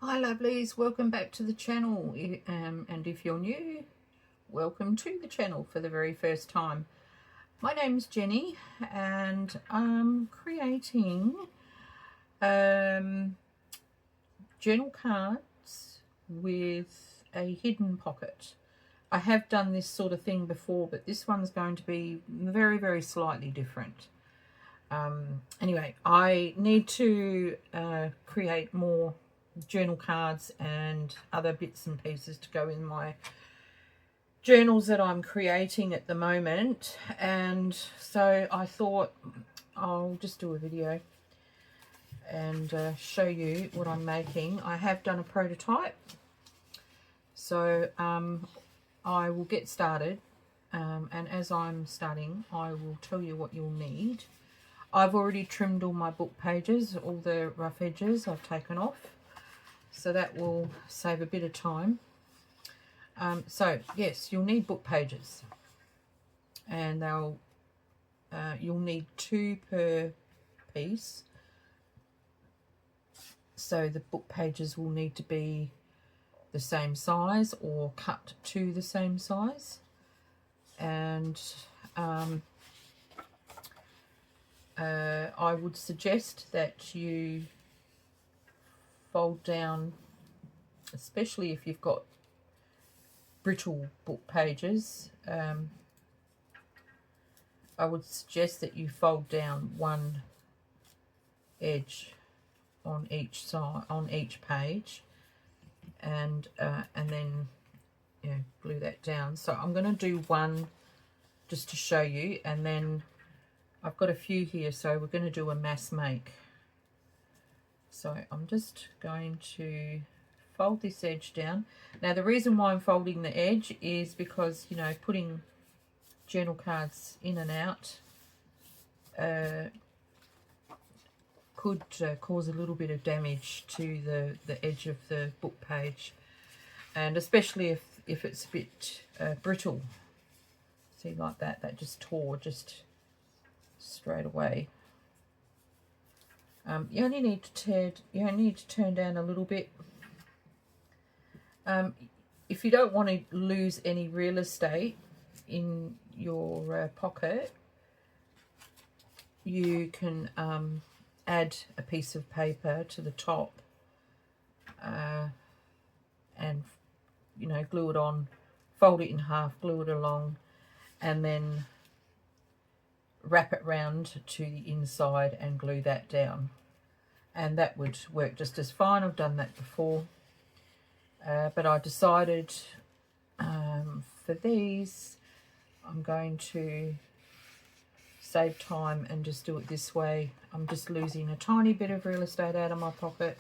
Hi lovelies, welcome back to the channel, and if you're new, welcome to the channel for the very first time. My name's Jenny and I'm creating journal cards with a hidden pocket. I have done this sort of thing before, but this one's going to be very slightly different. Anyway, I need to create more journal cards and other bits and pieces to go in my journals that I'm creating at the moment, and so I thought I'll just do a video and show you what I'm making. I have done a prototype, so I will get started, and as I'm starting I will tell you what you'll need. I've already trimmed all my book pages, all the rough edges I've taken off, so that will save a bit of time. So yes, you'll need book pages, and you'll need 2 per piece. So the book pages will need to be the same size or cut to the same size, and I would suggest that you fold down, especially if you've got brittle book pages. I would suggest that you fold down one edge on each side, on each page, and then glue that down. So I'm going to do one just to show you, and then I've got a few here, so we're going to do a mass make. So I'm just going to fold this edge down. Now the reason why I'm folding the edge is because, you know, putting journal cards in and out could cause a little bit of damage to the edge of the book page, and especially if it's a bit brittle. See, like that just tore just straight away. You only need to turn down a little bit. If you don't want to lose any real estate in your pocket, you can add a piece of paper to the top and glue it on, fold it in half, glue it along, and then wrap it round to the inside and glue that down, and that would work just as fine. I've done that before, but I decided for these I'm going to save time and just do it this way. I'm just losing a tiny bit of real estate out of my pocket,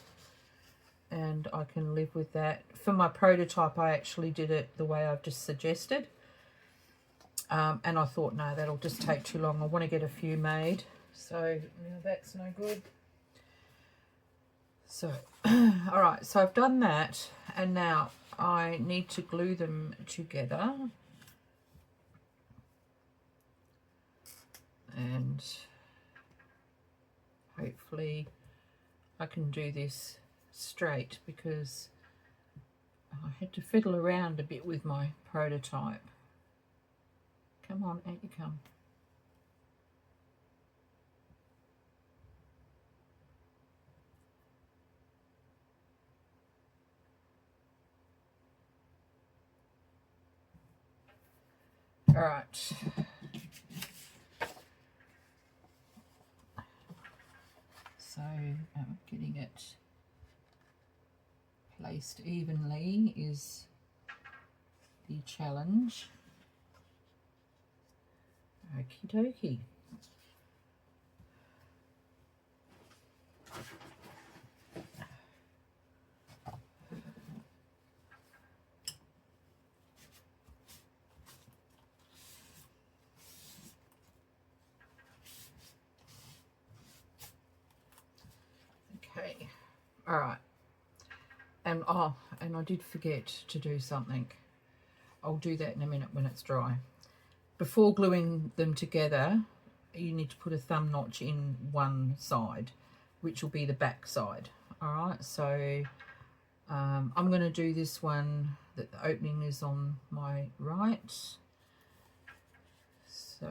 and I can live with that. For my prototype I actually did it the way I've just suggested, and I thought, no, that'll just take too long. I want to get a few made, so that's no good. So all right, so I've done that, and now I need to glue them together, and hopefully I can do this straight, because I had to fiddle around a bit with my prototype. Come on, out you come. All right. So getting it placed evenly is the challenge. Okie dokie. Okay, all right. And I did forget to do something. I'll do that in a minute when it's dry. Before gluing them together, you need to put a thumb notch in one side, which will be the back side. All right, so I'm going to do this one that the opening is on my right. So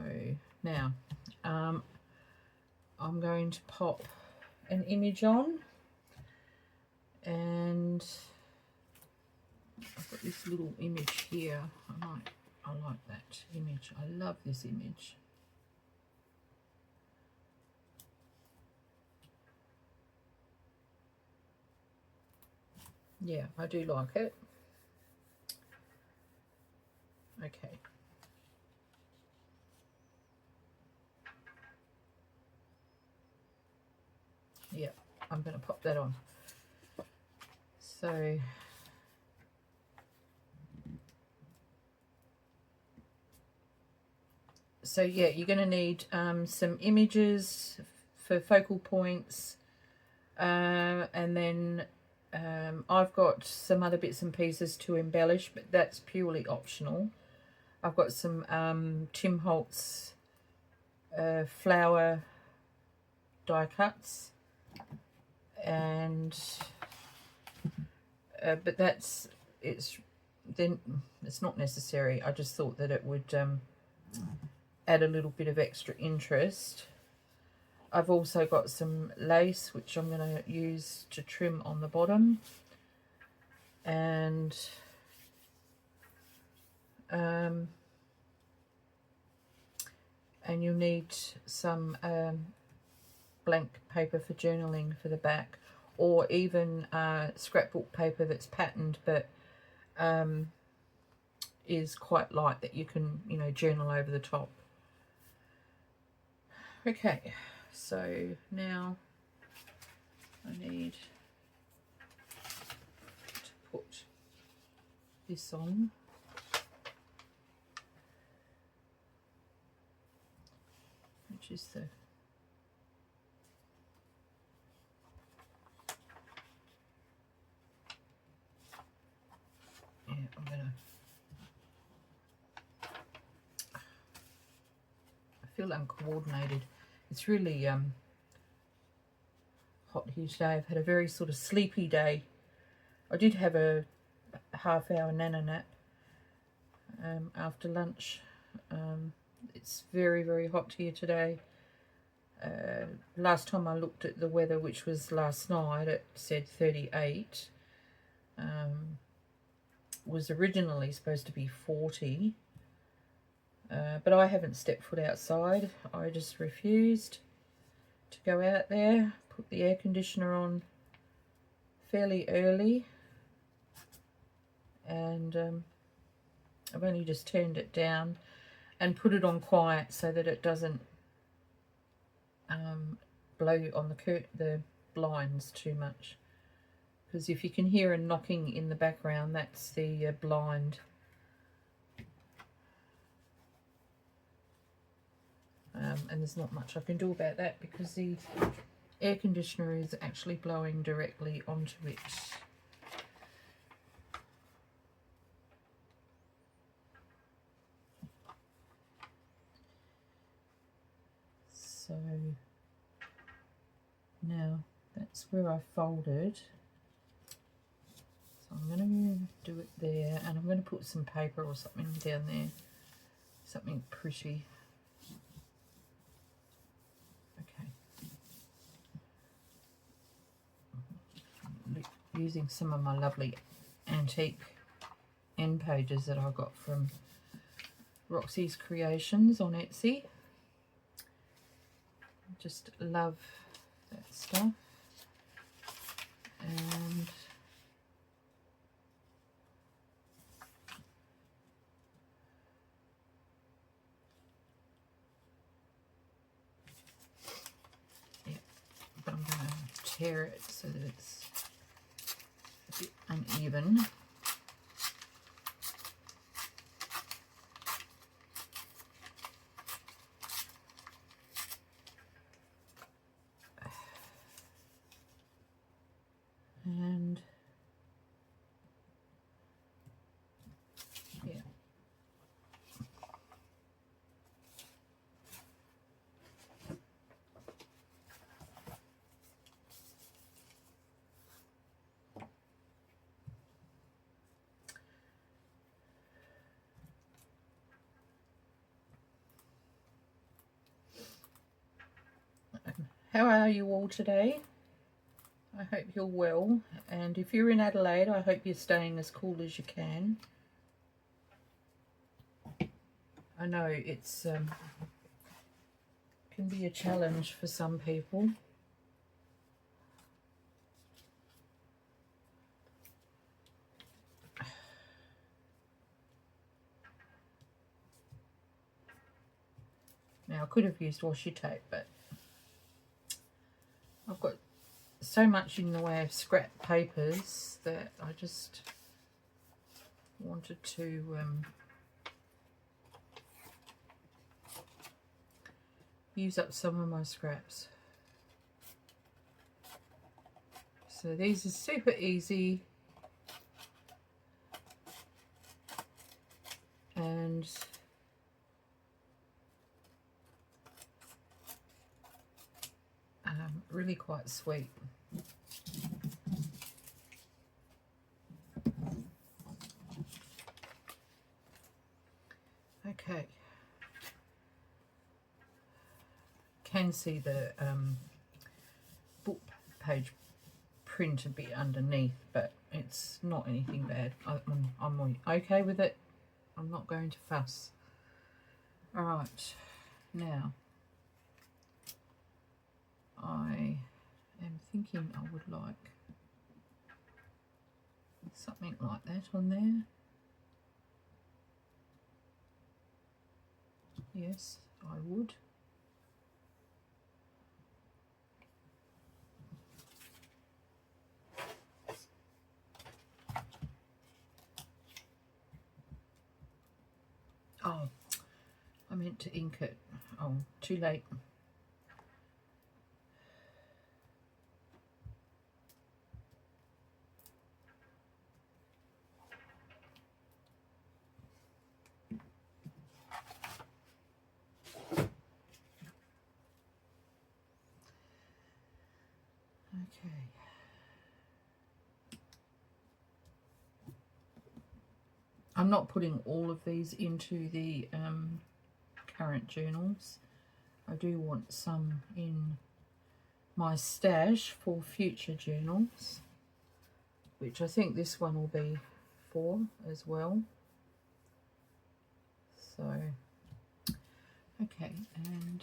now I'm going to pop an image on, and I've got this little image here. I like that image. I love this image. Yeah, I do like it. Okay. Yeah, I'm going to pop that on. So yeah, you're going to need some images for focal points, and then I've got some other bits and pieces to embellish, but that's purely optional. I've got some Tim Holtz flower die cuts, and but it's not necessary. I just thought that it would add a little bit of extra interest. I've also got some lace which I'm going to use to trim on the bottom, and you'll need some blank paper for journaling for the back, or even scrapbook paper that's patterned but is quite light, that you can, you know, journal over the top. Okay, so now I need to put this on. Which is the I'm gonna, I feel uncoordinated. It's really hot here today. I've had a very sort of sleepy day. I did have a half-hour nana nap after lunch. It's very, very hot here today. Last time I looked at the weather, which was last night, it said 38. Was originally supposed to be 40, but I haven't stepped foot outside. I just refused to go out there. Put the air conditioner on fairly early, and I've only just turned it down and put it on quiet so that it doesn't blow on the blinds too much. Because if you can hear a knocking in the background, that's the blind. And there's not much I can do about that because the air conditioner is actually blowing directly onto it. So now that's where I folded. So I'm going to do it there, and I'm going to put some paper or something down there, something pretty. Okay. Using some of my lovely antique end pages that I got from Roxy's Creations on Etsy. Just love that stuff. And yeah, but I'm going to tear it so that it's a bit uneven. And yeah, How are you all today? I hope you're well, and if you're in Adelaide, I hope you're staying as cool as you can. I know it's can be a challenge for some people. Now I could have used washi tape, but I've got so much in the way of scrap papers that I just wanted to use up some of my scraps. So these are super easy, and really quite sweet. Okay, can see the book page print a bit underneath, but it's not anything bad. I'm okay with it. I'm not going to fuss. All right, now I am thinking I would like something like that on there. Yes, I would. Oh, I meant to ink it. Oh, too late. Okay. I'm not putting all of these into the current journals. I do want some in my stash for future journals, which I think this one will be for as well. So, okay, and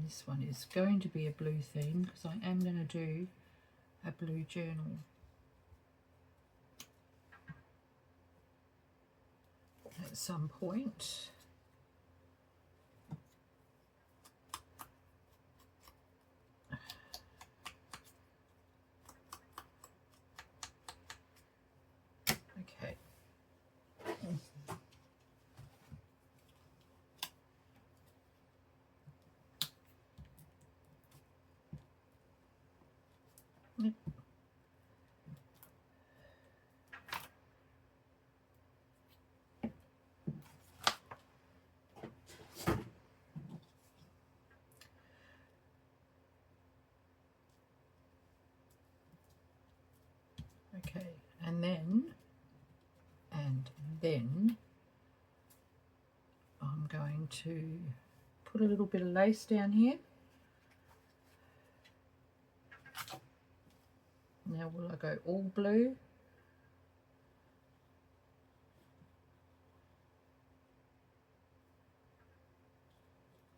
this one is going to be a blue theme because I am going to do a blue journal. At some point. Okay. Okay, and then I'm going to put a little bit of lace down here. Now will I go all blue?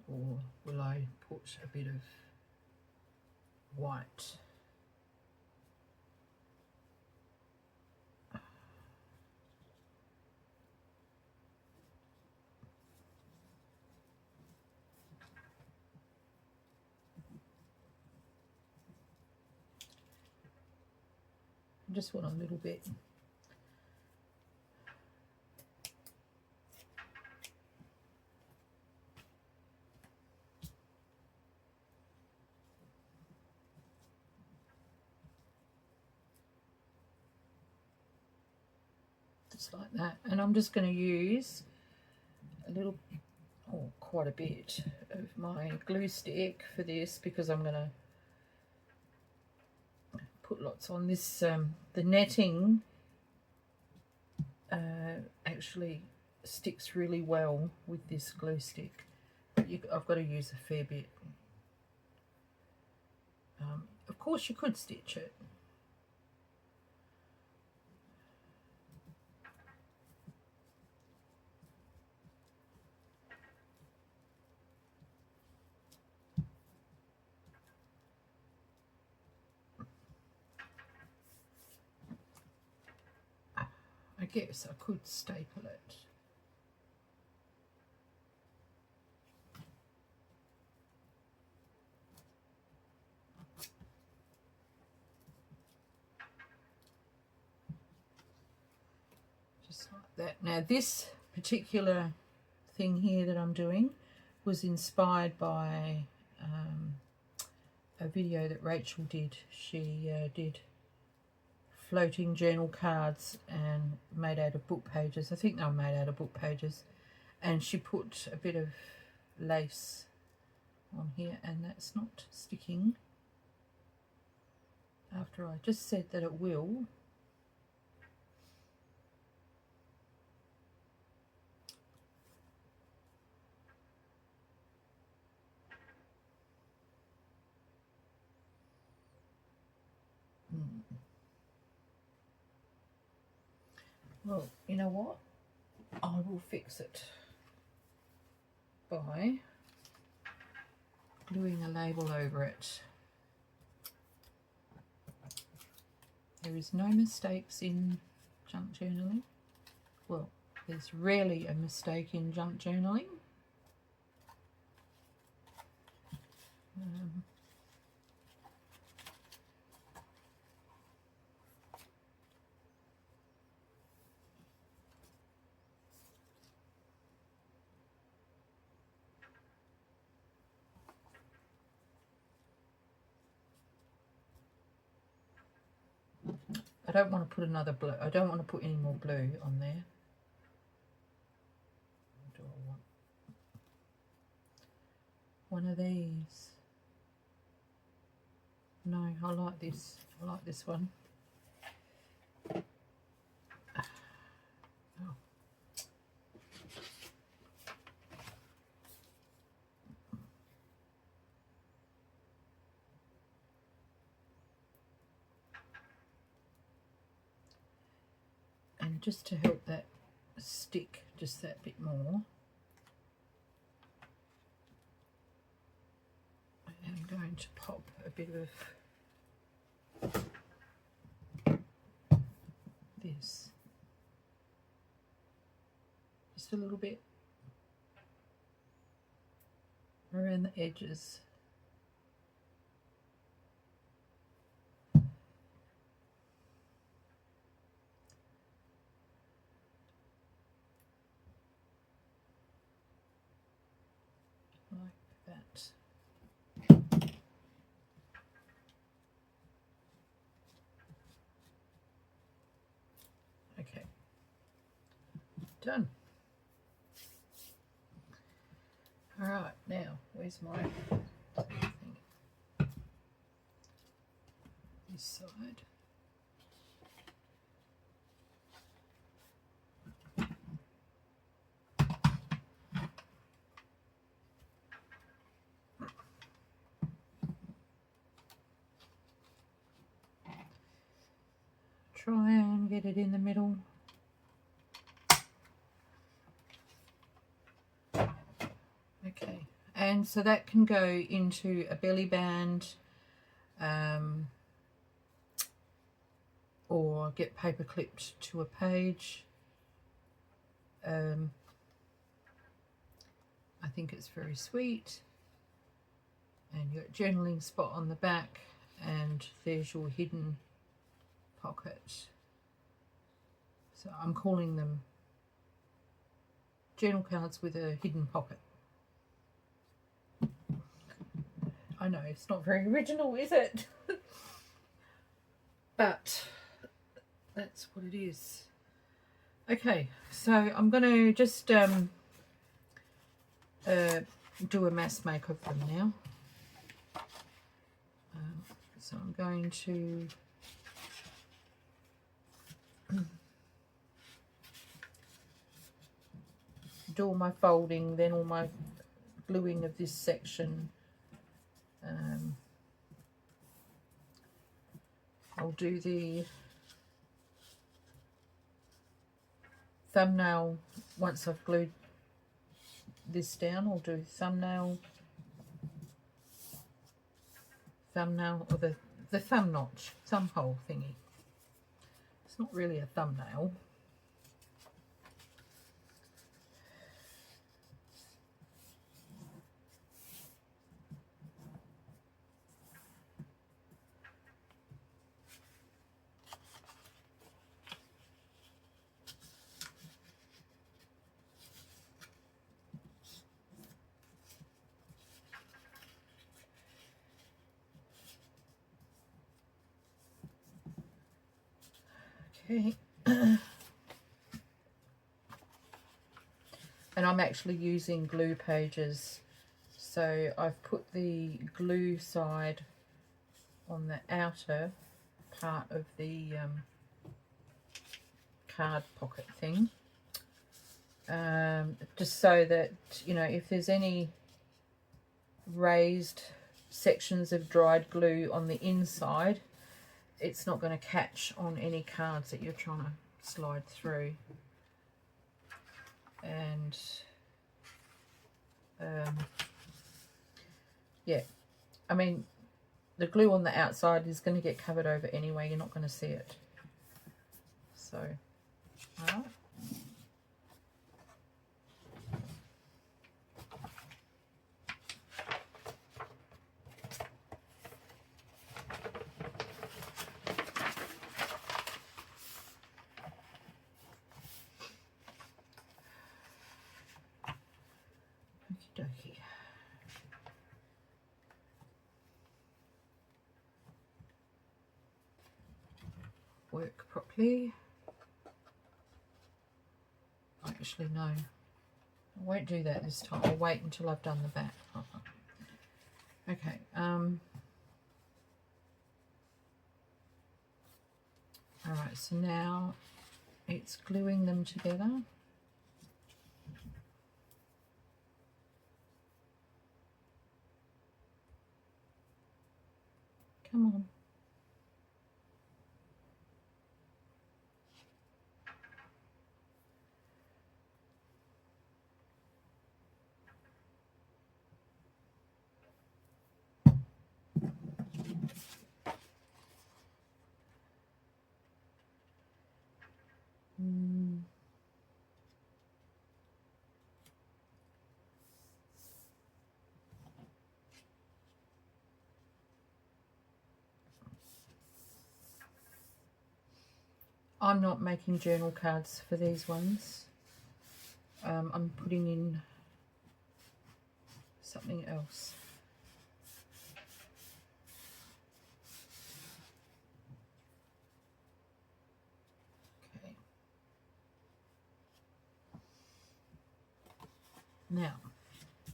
Or will I put a bit of white? I just want a little bit. just like that. And I'm just going to use a little, or quite a bit of my glue stick for this, because I'm going to put lots on this. The netting actually sticks really well with this glue stick. I've got to use a fair bit. Of course you could stitch it. I guess I could staple it. Just like that. Now this particular thing here that I'm doing was inspired by a video that Rachel did. She did floating journal cards and made out of book pages. I think they were made out of book pages. And she put a bit of lace on here, and that's not sticking after I just said that it will. Well, you know what? I will fix it by gluing a label over it. There is no mistakes in junk journaling. Well, there's rarely a mistake in junk journaling. I don't want to put another blue. I don't want to put any more blue on there. What do I want? One of these. No, I like this. I like this one. Oh. And just to help that stick just that bit more, I am going to pop a bit of this, just a little bit around the edges. Like that. Okay, done. All right, now where's my thing? This side. Try and get it in the middle. Okay, and so that can go into a belly band, or get paper clipped to a page. I think it's very sweet. And your journaling spot on the back, and there's your hidden pocket. So I'm calling them journal cards with a hidden pocket. I know, it's not very original, is it? But that's what it is. Okay, so I'm going to just do a mass make of them now. So I'm going to do all my folding, then all my gluing of this section. I'll do the thumbnail once I've glued this down. I'll do thumbnail, or the thumb notch, thumb hole thingy. It's not really a thumbnail. Okay. And I'm actually using glue pages, so I've put the glue side on the outer part of the card pocket thing, just so that, you know, if there's any raised sections of dried glue on the inside, it's not going to catch on any cards that you're trying to slide through. And yeah, I mean, the glue on the outside is going to get covered over anyway. You're not going to see it. So, all right. Okie dokie. Work properly. Actually, no. I won't do that this time. I'll wait until I've done the back. Okay. All right. So now it's gluing them together. Come on. I'm not making journal cards for these ones. I'm putting in something else. Okay. Now,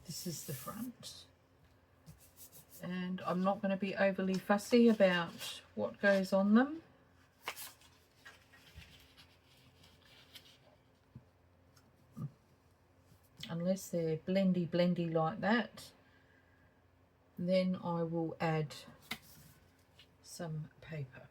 this is the front. And I'm not going to be overly fussy about what goes on them. Unless they're blendy like that, then I will add some paper.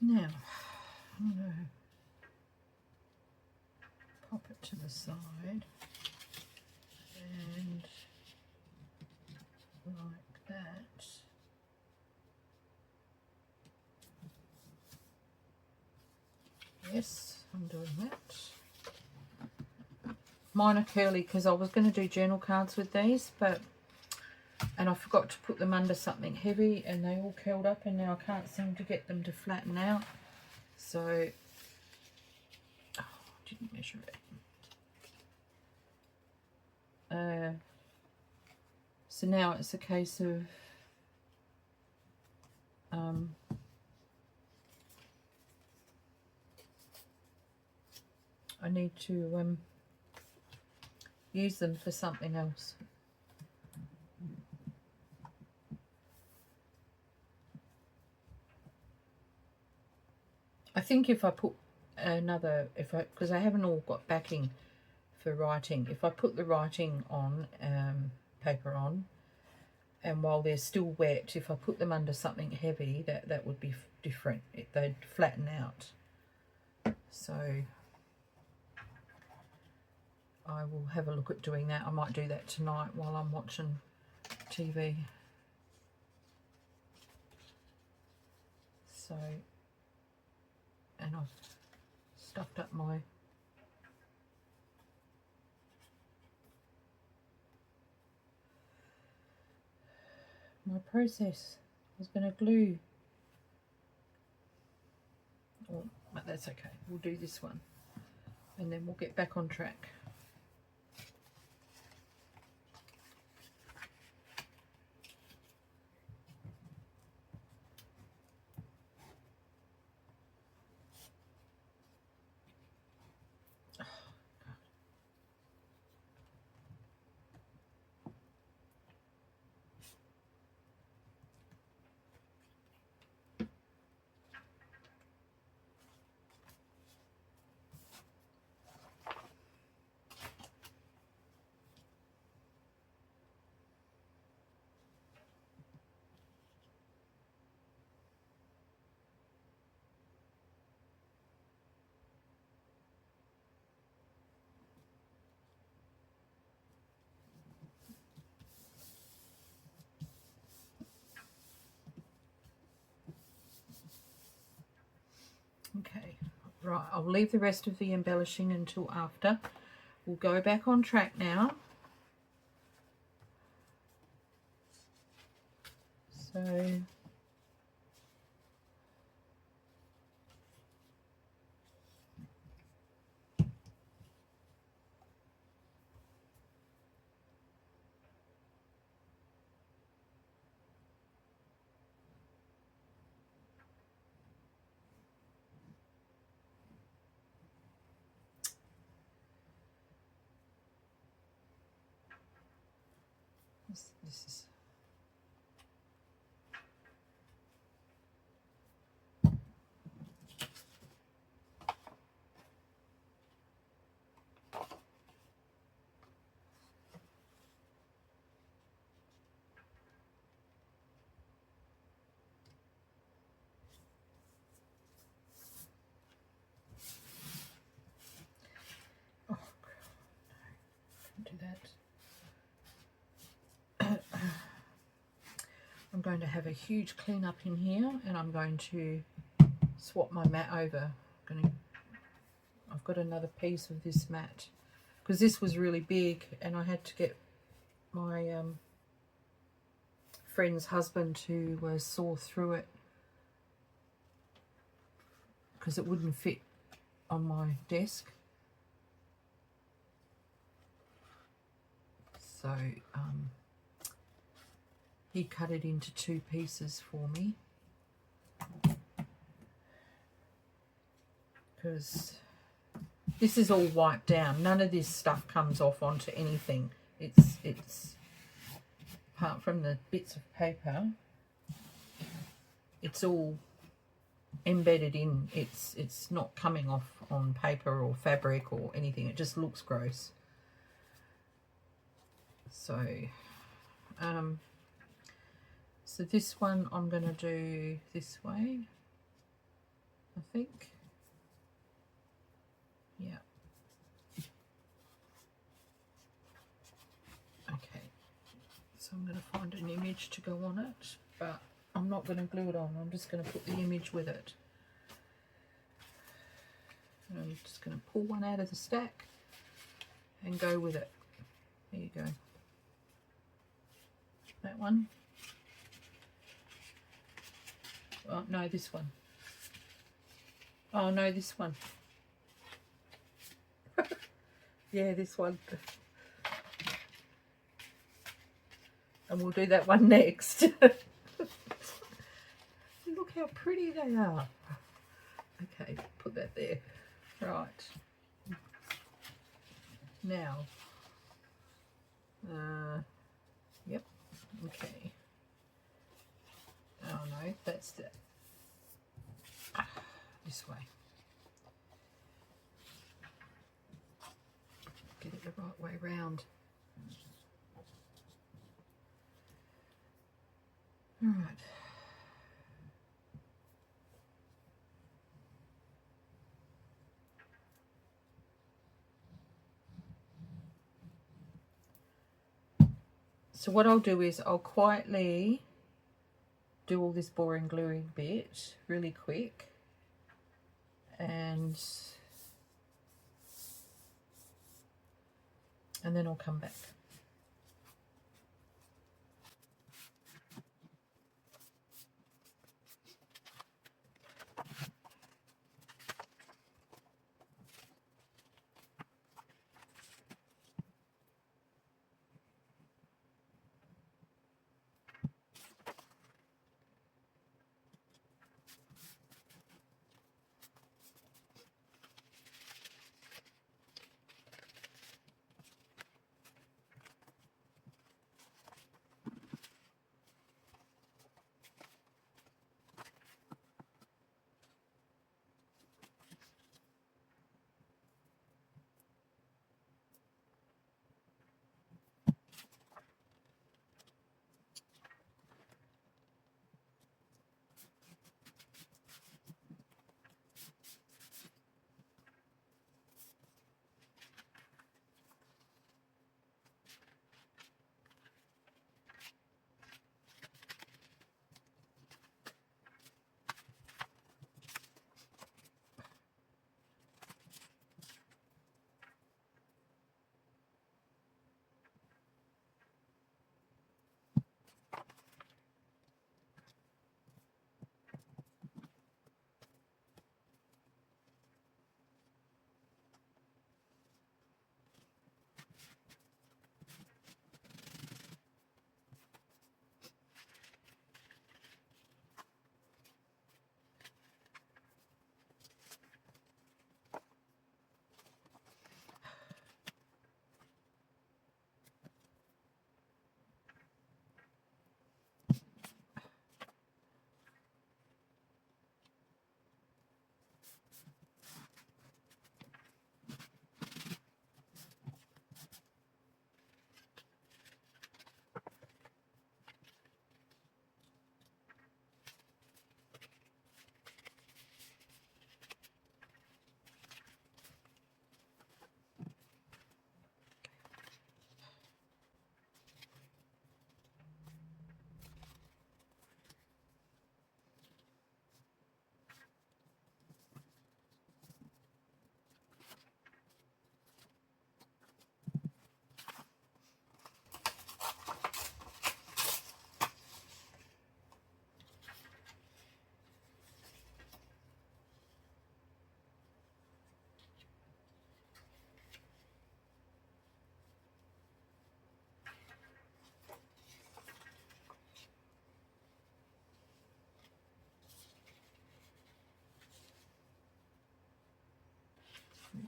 Now, I'm going to pop it to the side and like that. Yes, I'm doing that. Mine are curly because I was going to do journal cards with these, and I forgot to put them under something heavy and they all curled up, and now I can't seem to get them to flatten out. So, oh, I didn't measure it. So now it's a case of I need to use them for something else. I think if I put another, because I haven't all got backing for writing, if I put the writing on, paper on, and while they're still wet, if I put them under something heavy, that would be different. They'd flatten out. So I will have a look at doing that. I might do that tonight while I'm watching TV. So, and I've stuffed up my process. I was going to glue, but that's okay. We'll do this one and then we'll get back on track. Okay, right, I'll leave the rest of the embellishing until after. We'll go back on track now. So this is do that. I'm going to have a huge clean up in here, and I'm going to swap my mat over. I've got another piece of this mat because this was really big, and I had to get my friend's husband to saw through it because it wouldn't fit on my desk. So he cut it into 2 pieces for me because this is all wiped down. None of this stuff comes off onto anything. It's apart from the bits of paper, it's all embedded in. It's not coming off on paper or fabric or anything. It just looks gross. So so this one I'm going to do this way, I think. Yeah. Okay. So I'm going to find an image to go on it, but I'm not going to glue it on. I'm just going to put the image with it. And I'm just going to pull one out of the stack and go with it. There you go. That one. Oh, no, this one. Oh, no, this one. Yeah, this one. And we'll do that one next. Look how pretty they are. Okay, put that there. Right. Now. Yep. Okay. Oh no, that's the this way. Get it the right way round. All right. So what I'll do is I'll quietly do all this boring gluing bit really quick, and then I'll come back.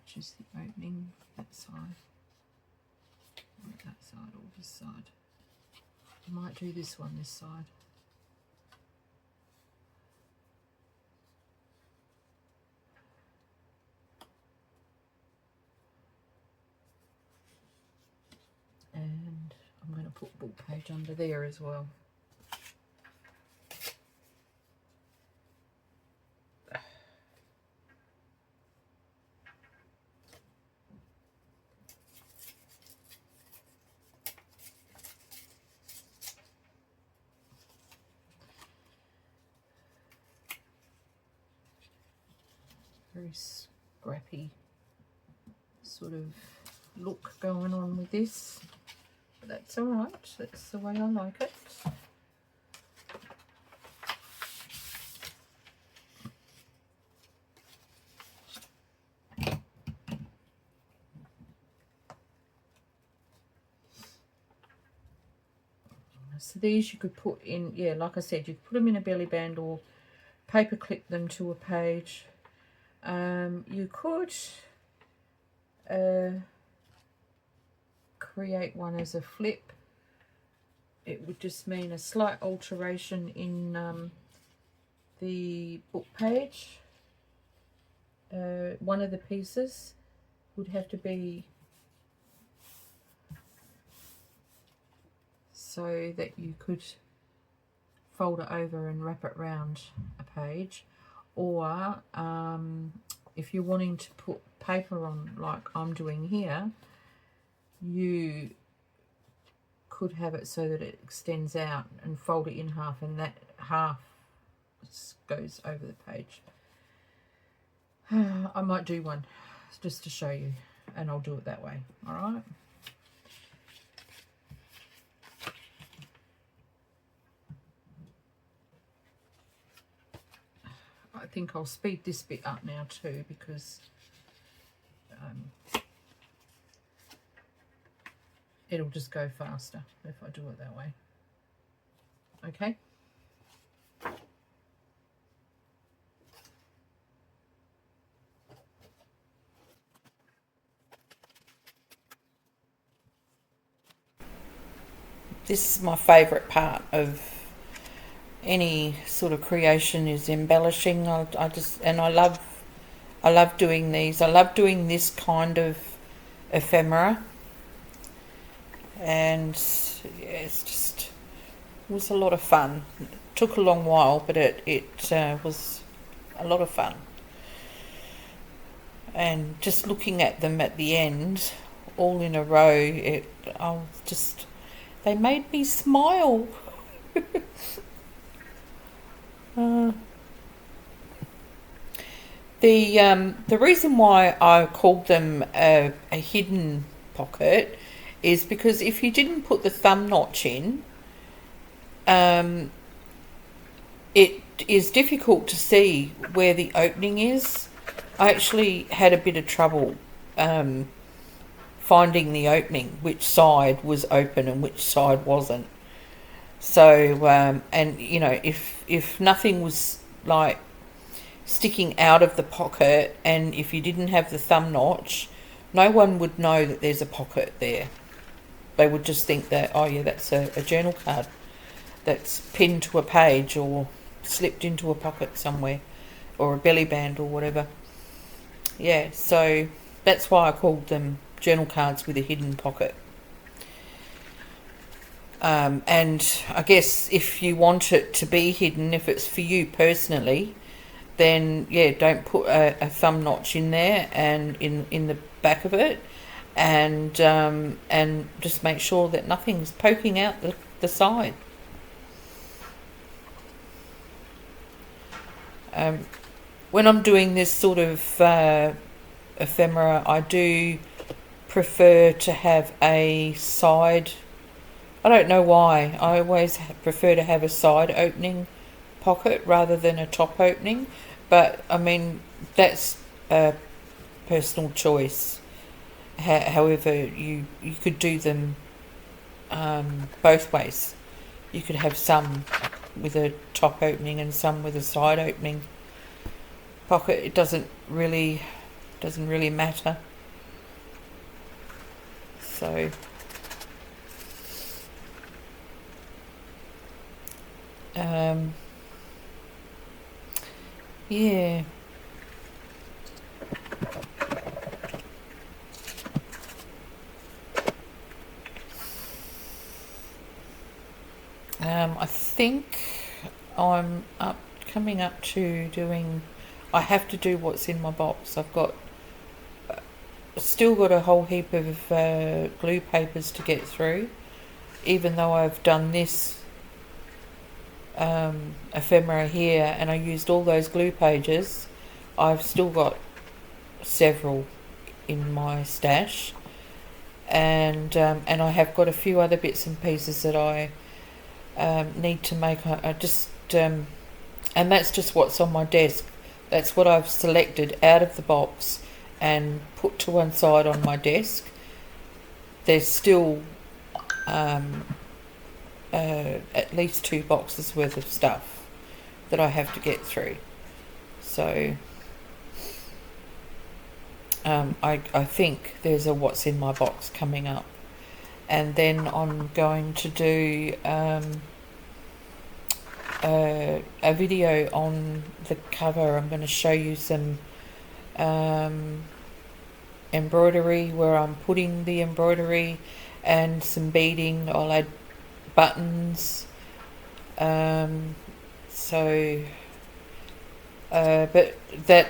Which is the opening, that side, or that side, or this side. I might do this one, this side. And I'm going to put book page under there as well. scrappy sort of look going on with this. But that's alright, that's the way I like it. So these you could put in, yeah, like I said, you could put them in a belly band or paper clip them to a page. You could create one as a flip. It would just mean a slight alteration in the book page. One of the pieces would have to be so that you could fold it over and wrap it around a page, or if you're wanting to put paper on like I'm doing here, you could have it so that it extends out and fold it in half, and that half goes over the page. I might do one just to show you, and I'll do it that way. All right. I think I'll speed this bit up now too, because it'll just go faster if I do it that way. Okay. This is my favourite part of any sort of creation, is embellishing. I love doing these. I love doing this kind of ephemera, and yeah, it was a lot of fun. It took a long while, but it was a lot of fun. And just looking at them at the end, all in a row, they made me smile. The reason why I called them a hidden pocket is because if you didn't put the thumb notch in, it is difficult to see where the opening is. I actually had a bit of trouble finding the opening, which side was open and which side wasn't. So, and you know, if nothing was like sticking out of the pocket, and if you didn't have the thumb notch, no one would know that there's a pocket there. They would just think that, oh yeah, that's a journal card that's pinned to a page or slipped into a pocket somewhere, or a belly band or whatever. Yeah, so that's why I called them journal cards with a hidden pocket. And I guess if you want it to be hidden, if it's for you personally, then yeah, don't put a thumb notch in there and in the back of it, and just make sure that nothing's poking out the side. When I'm doing this sort of ephemera, I do prefer to have a side. I don't know why. I always prefer to have a side opening pocket rather than a top opening, but I mean, that's a personal choice. However, you could do them both ways. You could have some with a top opening and some with a side opening pocket. It doesn't really matter. So yeah. I think I'm coming up to doing. I have to do what's in my box. I've still got a whole heap of glue papers to get through, even though I've done this ephemera here and I used all those glue pages. I've still got several in my stash, and I have got a few other bits and pieces that I need to make. I just and that's just what's on my desk. That's what I've selected out of the box and put to one side on my desk. There's still at least 2 boxes worth of stuff that I have to get through. So I think there's a what's in my box coming up, and then I'm going to do a video on the cover. I'm going to show you some embroidery, where I'm putting the embroidery, and some beading. I'll add buttons. But that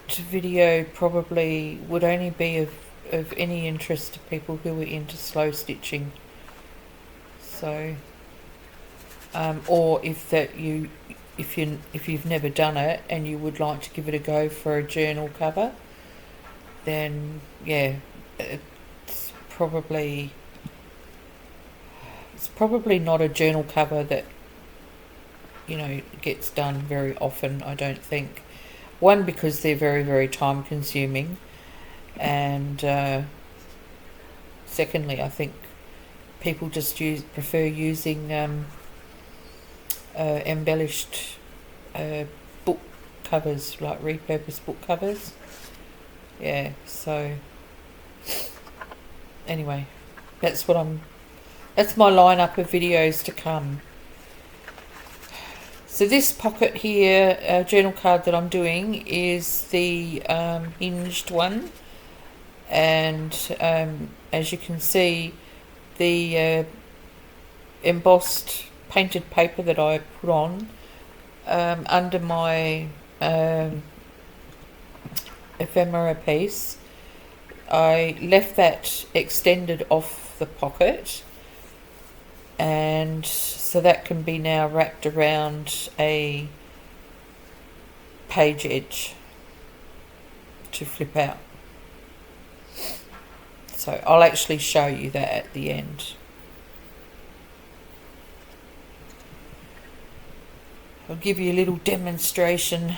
video probably would only be of any interest to people who are into slow stitching. So, or if you've never done it and you would like to give it a go for a journal cover, then yeah, it's probably not a journal cover that, you know, gets done very often, I don't think. One, because they're very, very time consuming, and secondly, I think people just prefer using embellished book covers, like repurposed book covers. Yeah, so anyway, that's my lineup of videos to come. So this pocket here, journal card that I'm doing, is the hinged one, and as you can see, the embossed painted paper that I put on under my ephemera piece, I left that extended off the pocket, and so that can be now wrapped around a page edge to flip out. So I'll actually show you that at the end. I'll give you a little demonstration.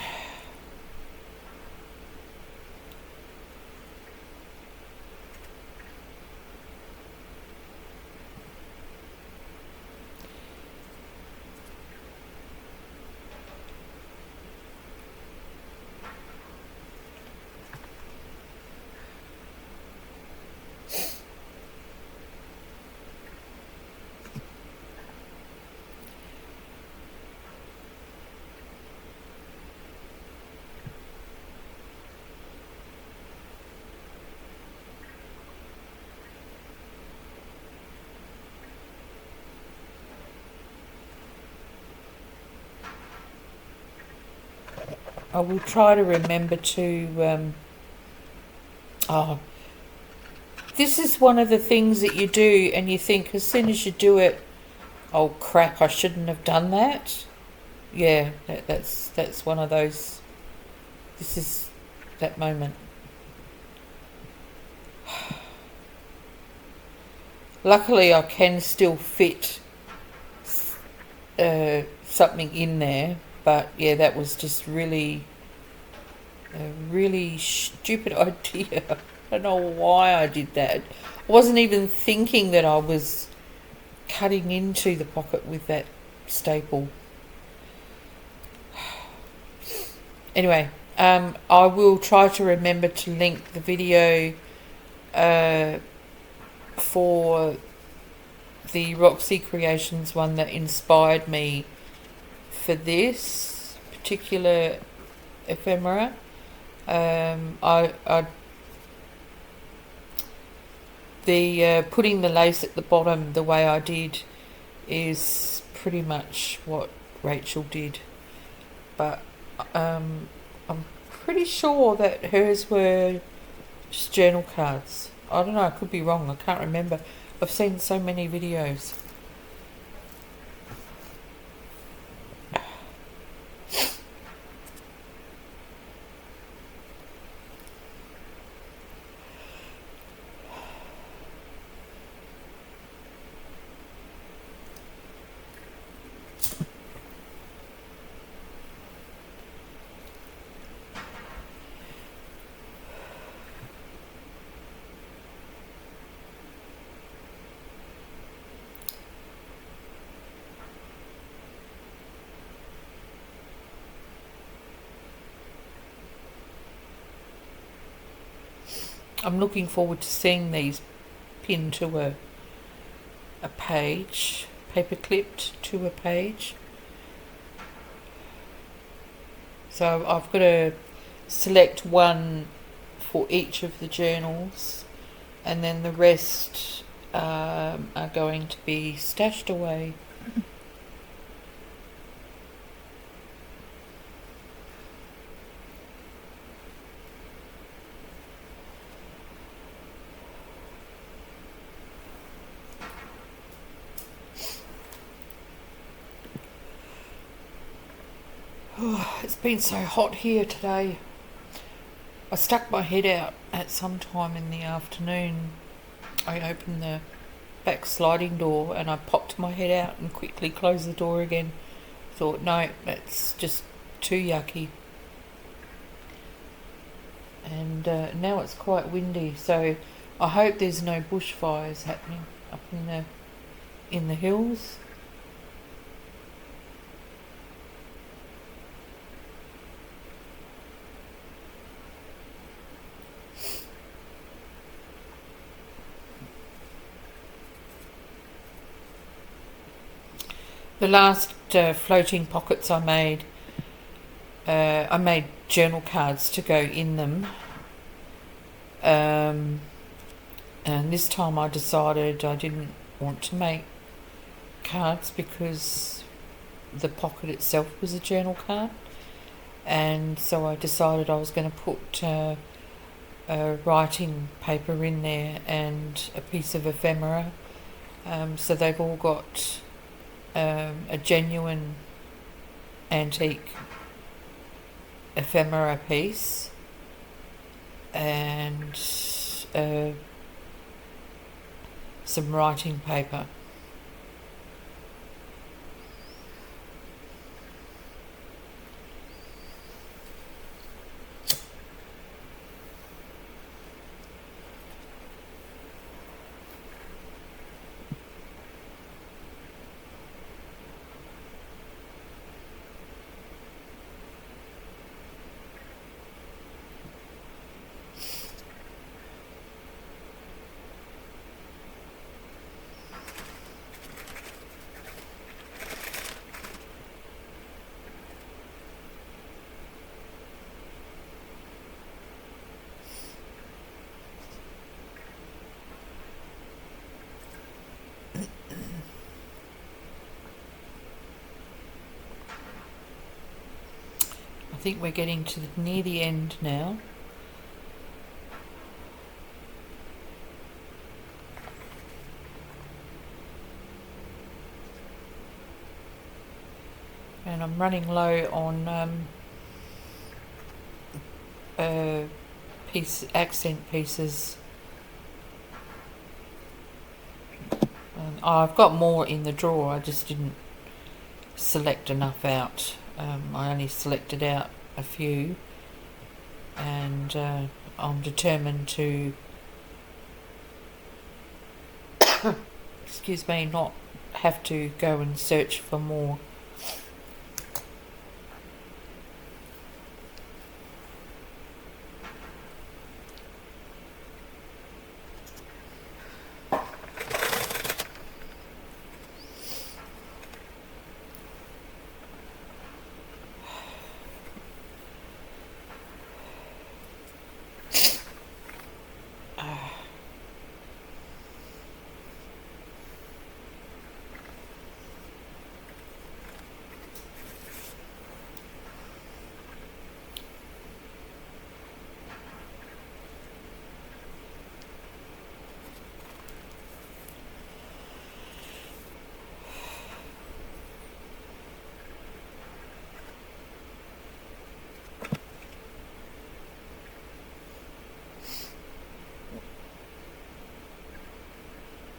I will try to remember to this is one of the things that you do and you think as soon as you do it, oh crap, I shouldn't have done that. Yeah, that's one of those. This is that moment. Luckily I can still fit something in there, but yeah, that was just really a really stupid idea. I don't know why I did that. I wasn't even thinking that I was cutting into the pocket with that staple. Anyway, I will try to remember to link the video for the Roxy Creations one that inspired me for this particular ephemera. Putting the lace at the bottom the way I did is pretty much what Rachel did, but I'm pretty sure that hers were just journal cards. I don't know, I could be wrong, I can't remember. I've seen so many videos. I'm looking forward to seeing these pinned to a page, paper clipped to a page. So I've got to select one for each of the journals, and then the rest are going to be stashed away. Oh, it's been so hot here today. I stuck my head out at some time in the afternoon. I opened the back sliding door and I popped my head out and quickly closed the door again. Thought, no, that's just too yucky. And now it's quite windy, so I hope there's no bushfires happening up in the hills. The last floating pockets I made journal cards to go in them. And this time I decided I didn't want to make cards because the pocket itself was a journal card. And so I decided I was going to put writing paper in there and a piece of ephemera. So they've all got a genuine antique ephemera piece and some writing paper. I think we're getting to near the end now. And I'm running low on accent pieces. I've got more in the drawer, I just didn't select enough out. I only selected out a few, and I'm determined to excuse me, not have to go and search for more.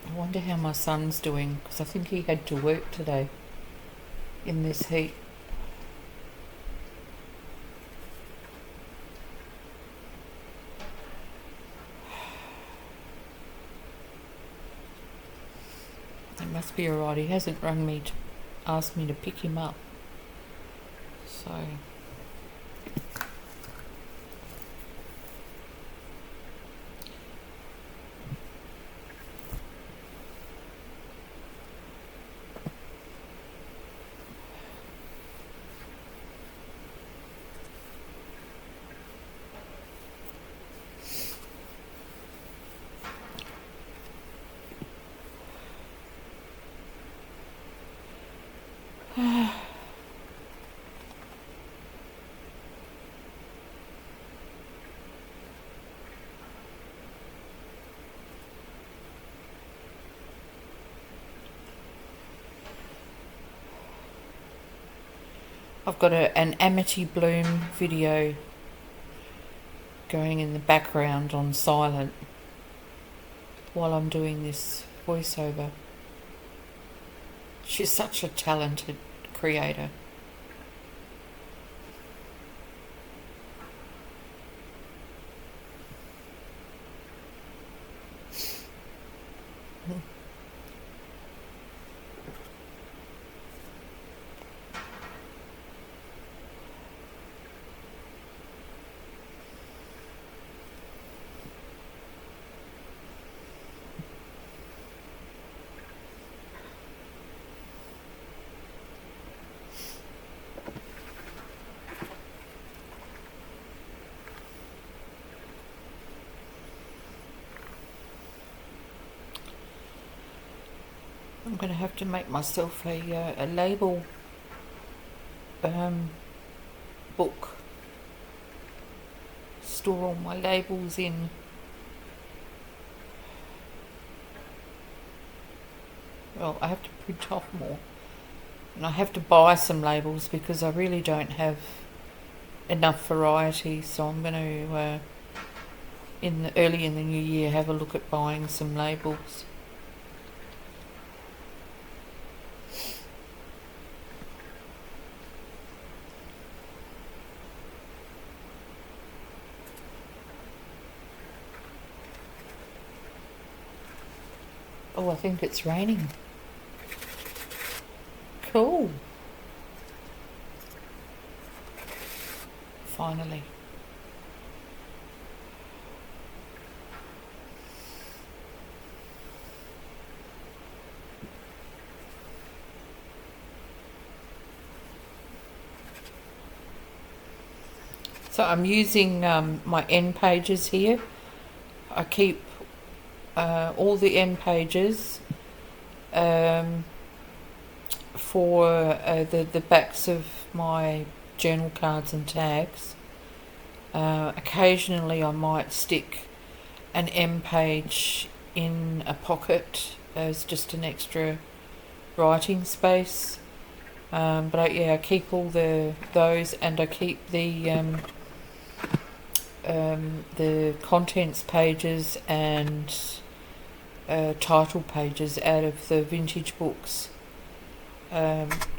I wonder how my son's doing, because I think he had to work today in this heat. That must be alright. He hasn't rung me to ask me to pick him up. So I've got an Amity Bloom video going in the background on silent while I'm doing this voiceover. She's such a talented creator. I'm going to have to make myself a label book. Store all my labels in. Well, I have to print off more. And I have to buy some labels because I really don't have enough variety. So I'm going to, early in the new year, have a look at buying some labels. Oh, I think it's raining. Cool. Finally. So I'm using my end pages here. I keep all the end pages for the backs of my journal cards and tags. Occasionally I might stick an end page in a pocket as just an extra writing space. But I keep all those, and I keep the contents pages and title pages out of the vintage books.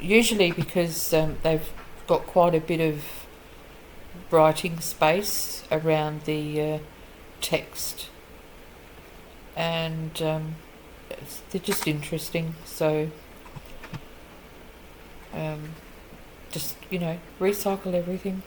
Usually because they've got quite a bit of writing space around the text, and they're just interesting. So just, recycle everything.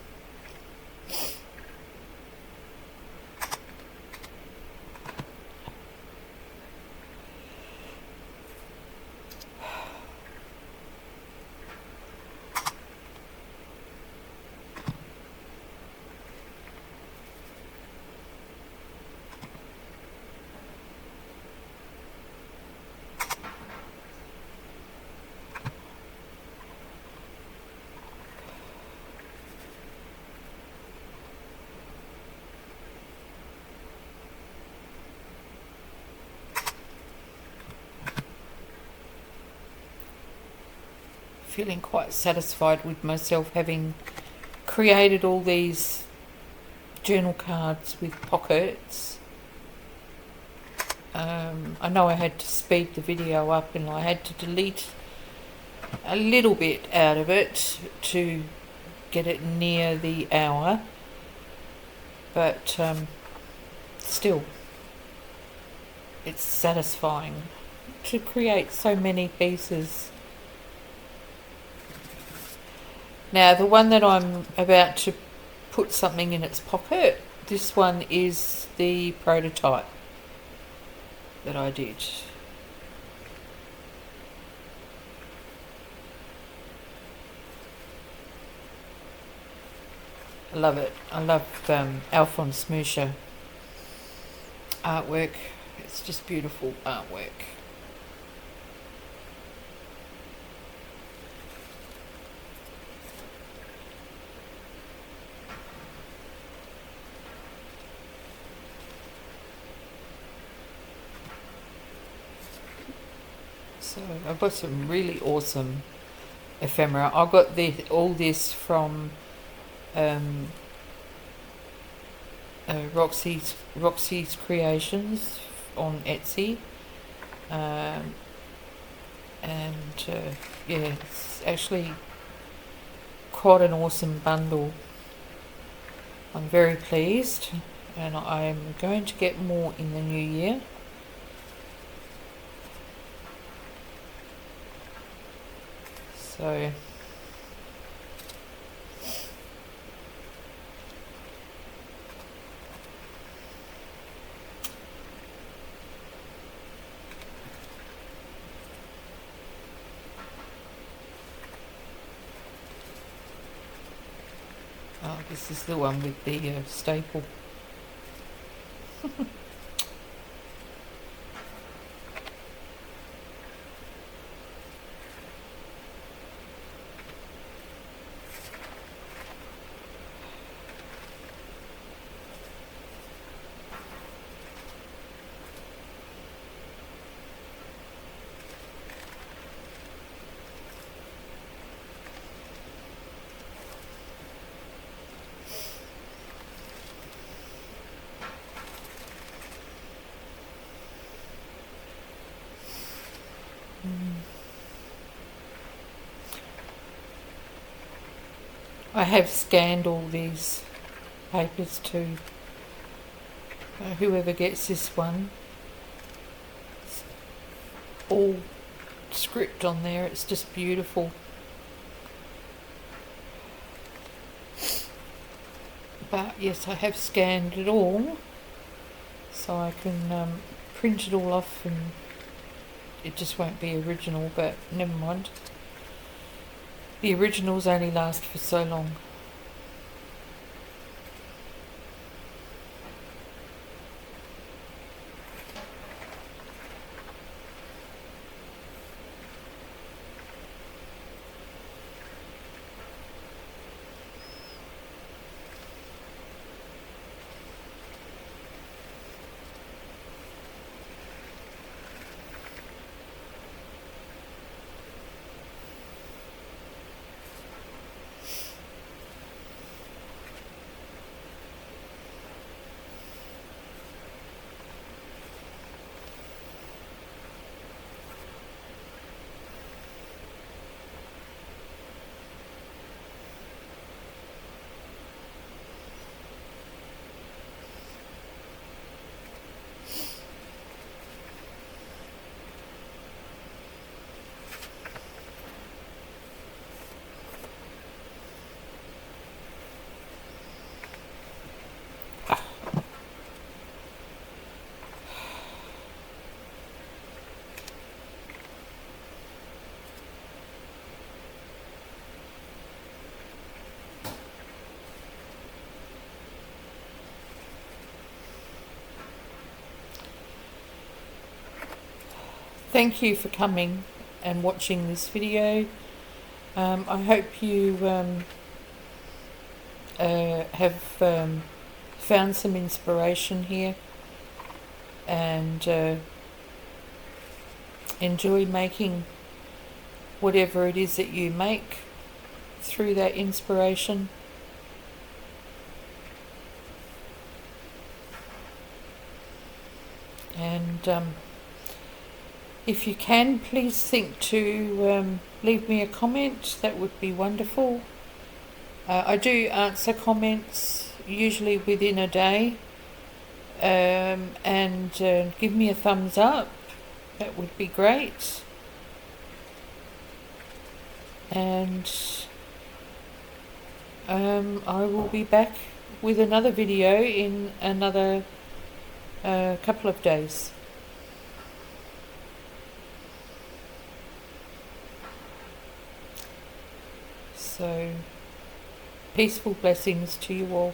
Feeling quite satisfied with myself having created all these journal cards with pockets. I know I had to speed the video up and I had to delete a little bit out of it to get it near the hour, but still it's satisfying to create so many pieces. Now the one that I'm about to put something in its pocket, this one is the prototype that I did. I love it. I love Alphonse Musha artwork. It's just beautiful artwork. So I've got some really awesome ephemera. I got all this from Roxy's Creations on Etsy, and yeah, it's actually quite an awesome bundle. I'm very pleased, and I'm going to get more in the new year. So this is the one with the staple. I have scanned all these papers to whoever gets this one. It's all script on there, it's just beautiful. But yes, I have scanned it all so I can print it all off, and it just won't be original, but never mind. The originals only last for so long. Thank you for coming and watching this video. I hope you have found some inspiration here and enjoy making whatever it is that you make through that inspiration. And if you can, please think to leave me a comment. That would be wonderful. I do answer comments usually within a day, and give me a thumbs up. That would be great. And I will be back with another video in another couple of days. So, peaceful blessings to you all.